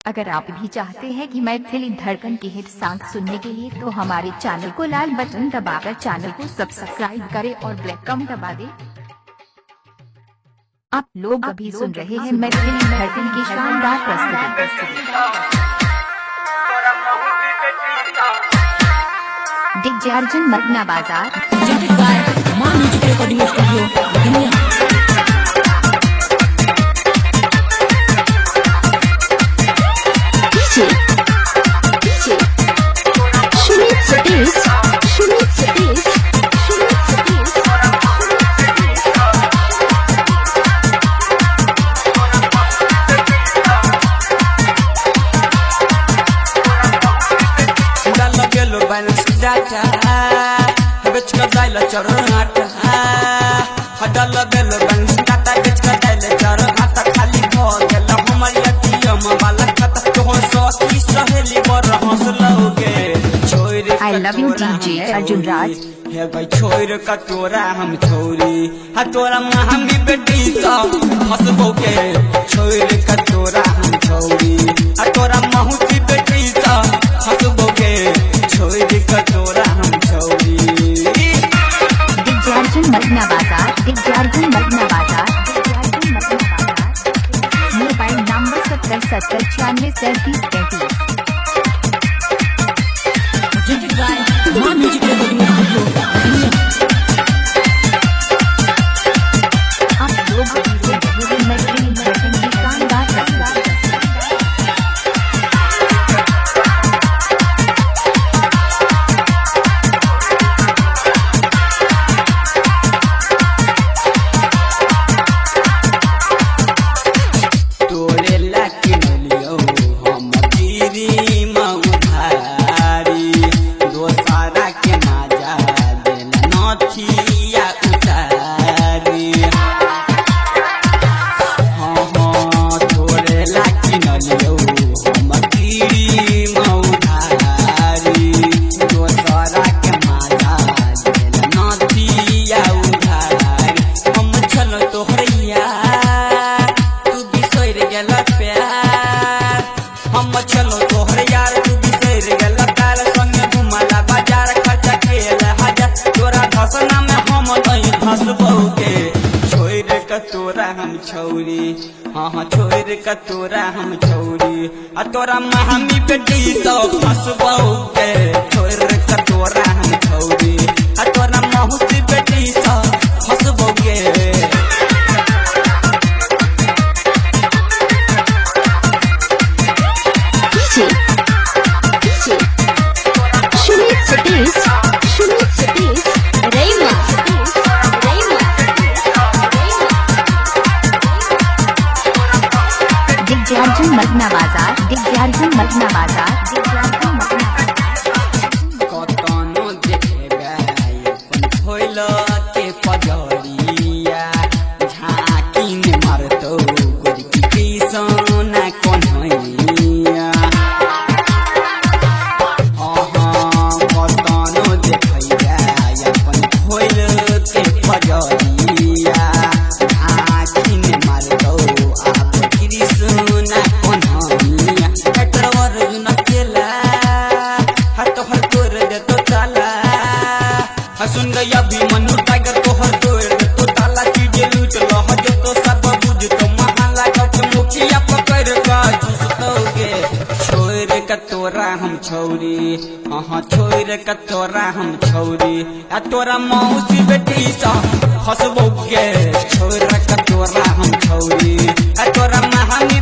अगर आप भी चाहते हैं कि मैथिली धड़कन के हिट सॉन्ग सुनने के लिए तो हमारे चैनल को लाल बटन दबाकर चैनल को सब्सक्राइब करें और ब्लैक कम दबा दें। आप लोग अभी सुन रहे हैं मैथिली धड़कन की शानदार प्रस्तुति। डीजे अर्जुन मगना बाजार हडल बेल बंस डाटा बेच कर दैले चर हाथ खाली भ गेल हमर एटीएम वाला खाता तो सोची सहेली बर हंसलौगे छोड़ I love you DJ Arjun Raj हे भाई छोड़ का तोरा हम छोरी हा तोरा हमी बेटी सा हंसबोगे छोड़ का तोरा हम छोरी हा तोरा महूती बेटी सा हंसबोगे छोड़ का तोरा हम छोरी। अर्जुन मगना बाजार मोबाइल नंबर 7070963733। आप लोग मैथिली धड़कन की शानदार प्रस्तुति। चलो तोहर यार तू बिसर गेल काल संगे घुमला बाजार खर्चा केल हजार तोरा धसना में हम नहीं धसबोगे छोड़ के तोरा हम छौरी हाँ छोड़ के तोरा हम छौरी आ तोरा हमी बेटी तो फंसबोगे छोड़ के तोरा हम छौरी आ तोरा महूती बेटी तो फंसबोगे। अर्जुन मगना बाजार कतनो देखेबे अपन होइल के पजरिया झाकी में मारतो गोरी की सोना कन्हैया हाँ कतनो देखेबे अपन होइल के पजरिया झाकी में मारतो आप कृष्णा कन्हैया कटवर न केला हाथ हर तोड़ दे तो ताला सुन गया भी मनु टाइगर तो हर तोड़ दे तो ताला चीजे लूट लो हज तो सब बुझ तो महला के मुखिया पकड़ का चुसतोगे छोड़ के तोरा हम छौरी हाँ छोड़ के तोरा हम छौरी आ तोरा मौसी बेटी सा हंसबोगे छोड़ के तोरा हम छौरी आ तोरा महानी